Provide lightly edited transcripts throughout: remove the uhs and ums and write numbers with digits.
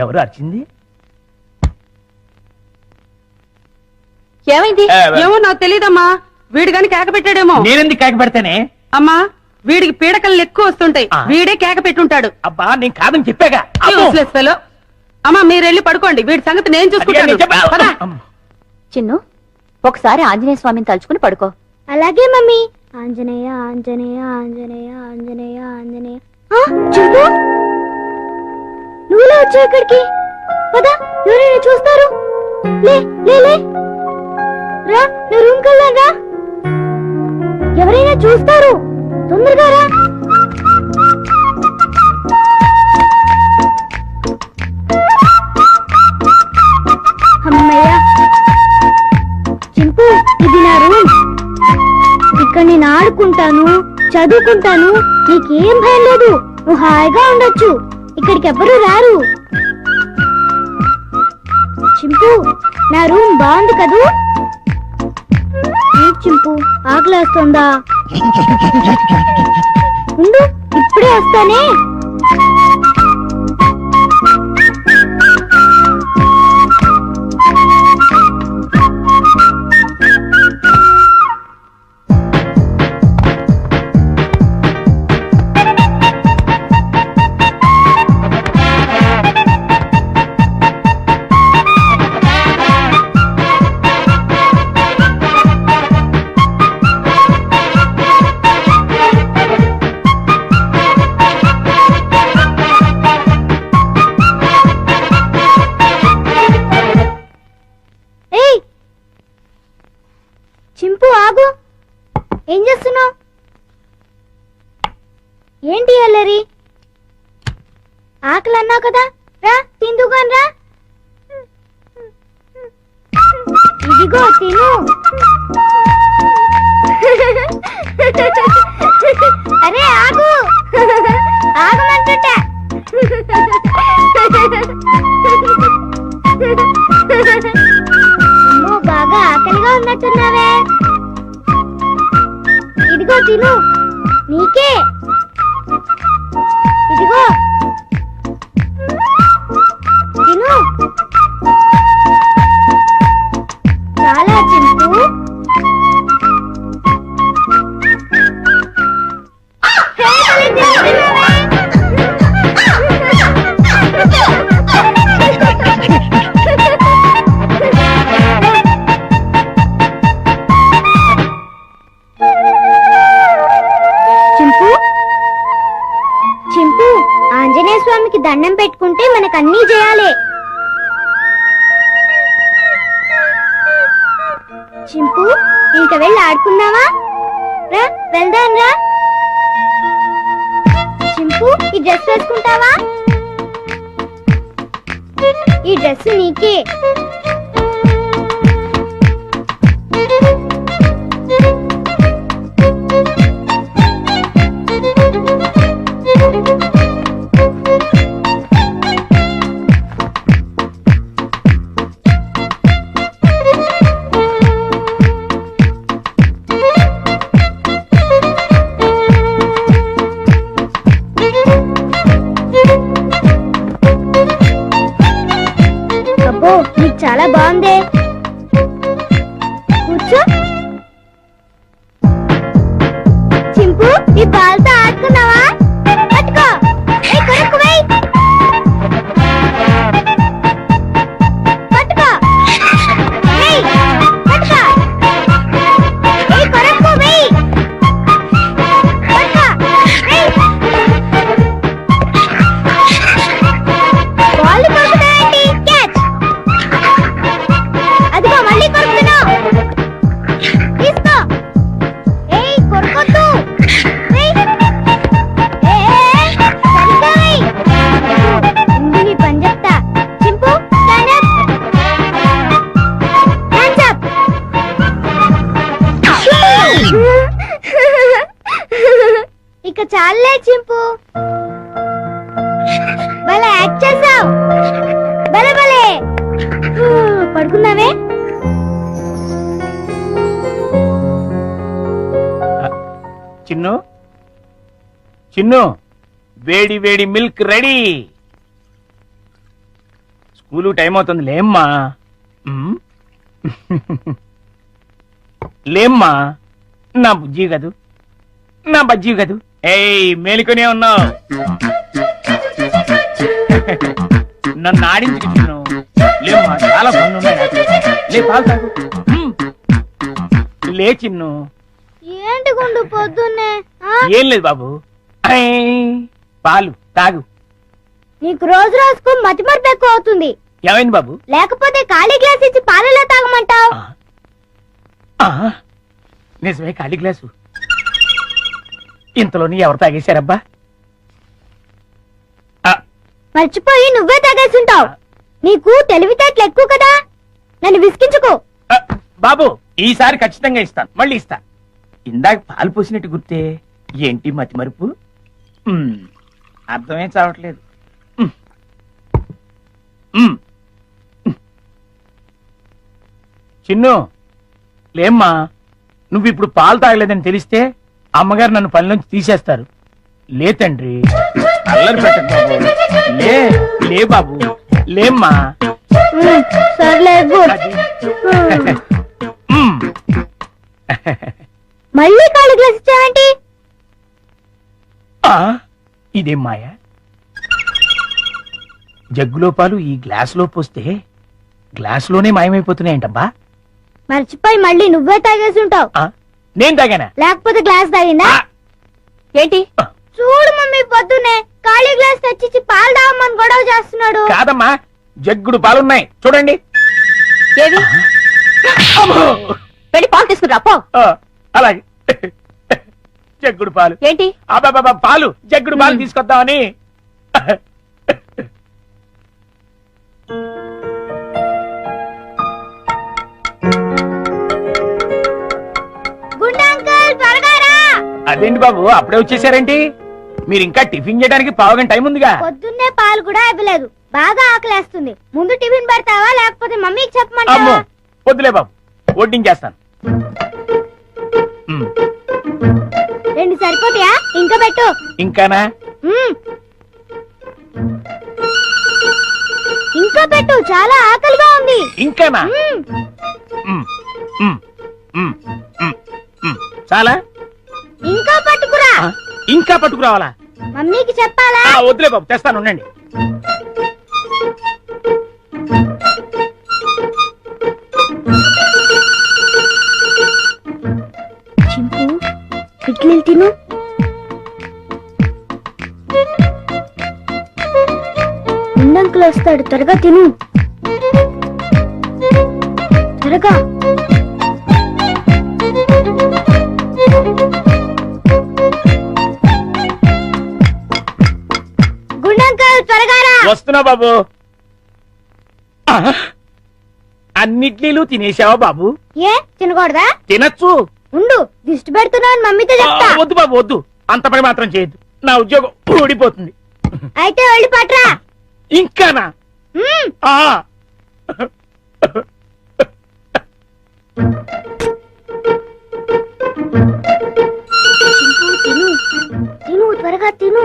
ఎవరు అరిచింది? ఏమైంది? ఏమో నాకు తెలియదమ్మా. వీడు గాని కేక పెట్టాడేమో. నేనెందుకు కేక పెడతానే? అమ్మా, వీడికి పీడకలు ఎక్కువ వస్తుంటాయి. వీడే కేక పెట్టుంటాడు. అబ్బా నేను కాదని చెప్పాగా. Useless fellow. అమ్మా మీరు వెళ్ళి పడుకోండి, వీడి సంగతి నేను చూసుకుంటాను. పద. చిన్ను, ఒకసారి ఆంజనేయ స్వామిని తలుచుకుని పడుకో. అలాగే మమ్మీ. ఆంజనేయ ఆంజనేయ ఆంజనేయ ఆంజనేయ ఆంజనేయ. చింటూ, నువ్వులా వచ్చావు ఇక్కడికి? పద, ఎవరైనా చూస్తారు. లే లే లే రా, నువ్వు రూమ్ కెళ్ళాను రా. ఎవరైనా చూస్తారు, తొందరగా రా. అమ్మయ్య, చింపు ఇది నా రూమ్. ఇక్కడ నేను ఆడుకుంటాను, చదువుకుంటాను. నీకేం భయం లేదు, నువ్వు హాయిగా ఉండొచ్చు. ఇక్కడికి ఎవ్వరూ రారు. చింపు, నా రూమ్ బాగుంది కదూ? చింపు, ఆకలేస్తుందా? ఉండు, ఇప్పుడే వస్తానే. చింపు ఆగు, ఏం చేస్తున్నావు? ఏంటి అల్లరి? ఆకలి అన్నావు కదా, రా తిందుగాని రా. ఇదిగో తిను. అరే ఆగు, ఆగమంటుంటా. అమ్మో, బాగా ఆకలిగా ఉన్నట్టున్నావే. ఇదిగో తిను, నీకే. ఇదిగో తిను. చాలా చింపు. చింపు, ఆంజనేయ స్వామికి దండం పెట్టుకుంటే మనకన్నీ చేయాలి. చింపు, ఇంక వెళ్ళి ఆడుకుందామా? రా వెళ్దాం రా. చింపు, ఈ డ్రెస్ వేసుకుంటావా? ఈ డ్రెస్ నీకే. అబ్బో, నీకు చాలా బాగుందే. కూర్చో. చింపు, ఈ బాల్తో ఆడుకున్నావా? పట్టుకో. కొరకు వెయ్. పట్టుకో. వెయ్. పట్టుకో. కొరకు వెయ్. పట్టుకో. వెయ్. బాల్ కొరుకుతావేంటి? క్యాచ్. అదిగో మళ్ళీ కొరుకుతున్నావు. తీసుకో. ఏయ్, కొరకొద్దు. వెయ్. సరిగ్గా వెయ్. ముందు నీ పని చెప్తా. చింపు, స్టాండ్ అప్. Hands up. ఇక చాలే చింపు, భలే యాక్ట్ చేసావు. భలే భలే. పడుకున్నావే? చిన్ను, చిన్ను, వేడి వేడి మిల్క్ రెడీ. స్కూలు టైం అవుతుంది లేమ్మా. ఉమ్. లేమ్మా, నా బుజ్జి కదూ, నా బజ్జీ కదూ. ఏయ్ మేలుకొనే ఉన్నావు. నన్ను ఆడించుకుంటున్నావు. లేమ్మా, చాలా పనులు ఉన్నాయి నాకు. లే పాలు తాగు. ఉమ్. లే చిన్ను. ఏంటి గుండు పొద్దున్నే ఆ? ఏం లేదు బాబు. ఐ, పాలు తాగు. నీకు రోజు రోజుకు మతిమరుపు ఎక్కువ అవుతుంది. ఏమైంది బాబు? లేకపోతే ఖాళీ గ్లాస్ ఇచ్చి పాలలో తాగమంటావు. ఆ, నిజమే, ఖాళీ గ్లాసు. ఇంతలోని ఎవరు తాగేశారబ్బా? మర్చిపోయి నువ్వే తాగేసుంటావు. నీకు తెలివితేటలు ఎక్కువ కదా, నన్ను విసిగించుకో. బాబు, ఈసారి ఖచ్చితంగా ఇస్తాను, మళ్ళీ ఇస్తా. ఇందాక పాలు పోసినట్టు గుర్తే. ఏంటి మతి మరుపు? అర్థమే చావట్లేదు. ఉమ్. ఉమ్. చిన్ను, లేమ్మా. నువ్వు ఇప్పుడు పాలు తాగలేదని తెలిస్తే అమ్మగారు నన్ను పని నుంచి తీసేస్తారు. లే తండ్రి, అల్లరి పెట్టకు బాబు. లే లే బాబు, లేమ్మా. సర్లే గుడ్. అది. ఉమ్. మళ్ళీ ఖాళీ గ్లాస్ ఇచ్చావేంటి? ఆ, ఇదేం మాయా? జగ్గులో పాలు ఈ గ్లాసులో పోస్తే గ్లాసులోనే మాయమైపోతున్నాయంటబ్బా. మర్చిపోయి మళ్ళీ నువ్వే తాగేసుంటావు. ఆ, నేను తాగానా? లేకపోతే గ్లాస్ తాగిందా? ఆ, ఏంటి? చూడు మమ్మీ, పొద్దున్నే ఖాళీ గ్లాస్ తెచ్చిచ్చి పాలు తాగమని గొడవ చేస్తున్నాడు. కాదమ్మా, జగ్గుడు పాలున్నాయి చూడండి. ఏవి? అమ్మో! వెళ్ళి పాలు తీసుకురా పో. ఆ, అలాగే. జగ్గుడు పాలు ఏంటి? అబ్బాబా, పాలు జగ్గుడు పాలు తీసుకొద్దామని. గుండా అంకుల్, త్వరగా రా. అదేంటి బాబు, అప్పుడే వచ్చేసారేంటి? మీరు ఇంకా టిఫిన్ చేయడానికి పావుగంట టైం ఉందిగా. పొద్దున్నే పాలు కూడా ఇవ్వలేదు. బాగా ఆకలేస్తుంది. ముందు టిఫిన్ పెడతావా లేకపోతే మమ్మీకి అమ్మో, చెప్పమంటావా? వద్దులే బాబు, వడ్డించేస్తాను. ఉమ్, 2 సరిపోతాయా? ఇంకా పెట్టు. ఇంకానా? మ్మ్. ఇంకా పెట్టు, చాలా ఆకలిగా ఉంది. ఇంకానా? మ్మ్. ఉమ్, ఉమ్, ఉమ్, ఉమ్, ఉమ్. చాలా? ఇంకా పట్టుకురా. ఆ, ఇంకా పట్టుకురావాలా? మమ్మీకి చెప్పాలా? ఆ, వద్దులే బాబు, తెస్తాను, ఉండండి. చింపు, ఇడ్లీలు తిను. గుండంకులు వస్తాడు, త్వరగా తిను. త్వరగా. గుండంకుల్, త్వరగా రా. వస్తున్నా బాబు. ఆ, అన్నిట్లీలు తినేసావా బాబు? ఏ తినకూడదా? తినచ్చు. ఉండు, దిష్టి పెడుతున్నావు మమ్మీతో చెప్తా. వద్దు బాబు, వద్దు, అంత పని మాత్రం చేయొద్దు. నా ఉద్యోగం ఊడిపోతుంది. అయితే వెళ్ళి పట్రా. ఇంకానా? మ్మ్. ఆ, చింపు, తిను తిను, త్వరగా తిను.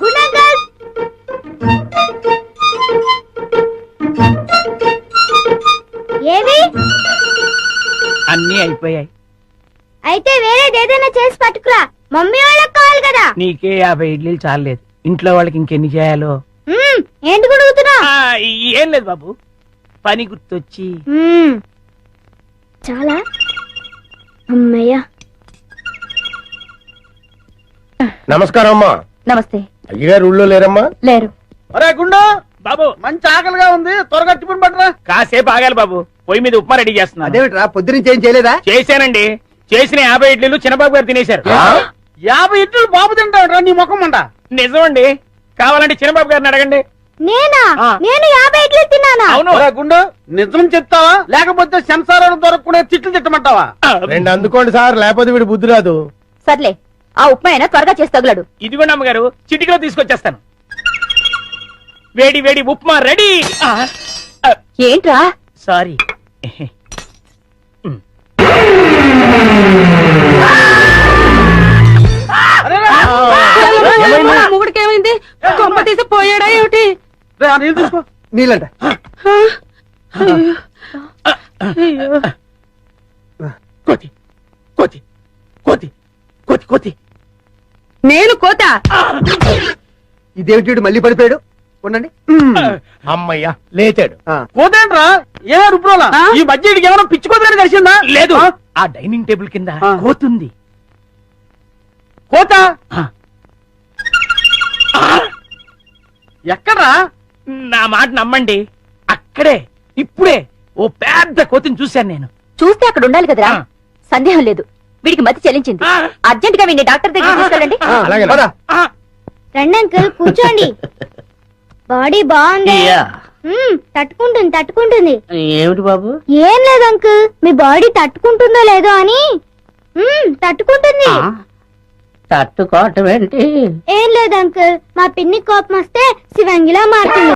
గుండంకుల్, ఏవి? అన్నీ అయిపోయాయి. అయితే వేరేది ఏదైనా చేసి పట్టుకురా. మమ్మీ వాళ్ళకి కావాలి కదా. నీకే 50 ఇడ్లీలు చాలలేదు, ఇంట్లో వాళ్ళకి ఇంకెన్ని చేయాలో. మ్మ్. ఏంటి గుడుగుతున్నా? ఆ, ఏం లేదు బాబు, పని గుర్తొచ్చి. చాలా అమ్మయ్యా. నమస్కారం అమ్మా. నమస్తే. అయ్యగారు ఊళ్ళో లేరమ్మా? లేరు. ఒరే గుండు, బాబు మంచి ఆకలిగా ఉంది, త్వరగా టిఫిన్ పట్టరా. కాసేపు ఆగాలి బాబు, పొయ్యి మీద ఉప్మా రెడీ చేస్తున్నా. అదేమిట్రా పొద్దునుంచి ఏం చేయలేదా? చేశానండి, చేసిన 50 ఇడ్లీలు చిన్నబాబు గారు తినేశారు. 50 ఇడ్లీలు బాబు తింటాడురా నీ ముఖం మంట. నిజమండి, కావాలంటే చిన్నబాబు గారిని అడగండి. నేనా? ఆ. నేను 50 ఇడ్లీ తిన్నానా? అవును. ఒరే గుండు, నిజం చెప్తావా లేకపోతే సంసారాలు దొరకకుండా తిట్లు తిట్టమంటావా? ఆ, 2 అందుకోండి సార్, లేకపోతే వీడు బుద్ధి రాదు. సర్లే, ఆ ఉప్మా అయినా త్వరగా చేసి తగులడు. ఇదిగోండి అమ్మగారు, చిటికలో తీసుకొచ్చేస్తాను. వేడి వేడి ఉప్మా రెడీ. ఏంట్రా? సారీ. అరే రా. ఏమైంది? మొగుడికి ఏమైంది? ఏమైంది కొమ్మ తీసి పోయాడా ఏమిటి రే, ఆ నీళ్ళు తీసుకో. నీళ్ళంట ఆ, అయ్యో. అయ్యో. కోతి కోతి కోతి కోతి కోతి నేను కోత ఇదేమిటి మళ్ళీ పడిపోయాడు ఉండండి అమ్మయ్యా లేచాడు. పోతేంట్రా ఏ రుబ్రోలా ఆ? ఈ మధ్య వీడికి ఏమైనా పిచ్చి కోతని కలిసిందా లేదు ఆ? ఆ డైనింగ్ టేబుల్ కింద ఆ. కోతుంది. కోత ఆ, ఎక్కడ్రా నా మాట నమ్మండి, అక్కడే ఇప్పుడే ఓ పెద్ద కోతిని చూశాను నేను. చూస్తే అక్కడ ఉండాలి కదరా ఆ. సందేహం లేదు వీడికి మతి చెల్లించింది ఆ. అర్జెంట్ గా వీడిని డాక్టర్ దగ్గర తీసుకెళ్ళండి అలాగే ఆ, రండి అంకుల్ కూర్చోండి బాడీ బాగుంది తట్టుకుంటుంది తట్టుకుంటుంది ఏమిటి బాబు ఏం లేదు అంకుల్ మీ బాడీ తట్టుకుంటుందో లేదో అని తట్టుకుంటుంది తట్టుకోవటం ఏంటి ఏం లేదు అంకుల్ మా పిన్ని కోపం వస్తే శివంగిలా మారుతుంది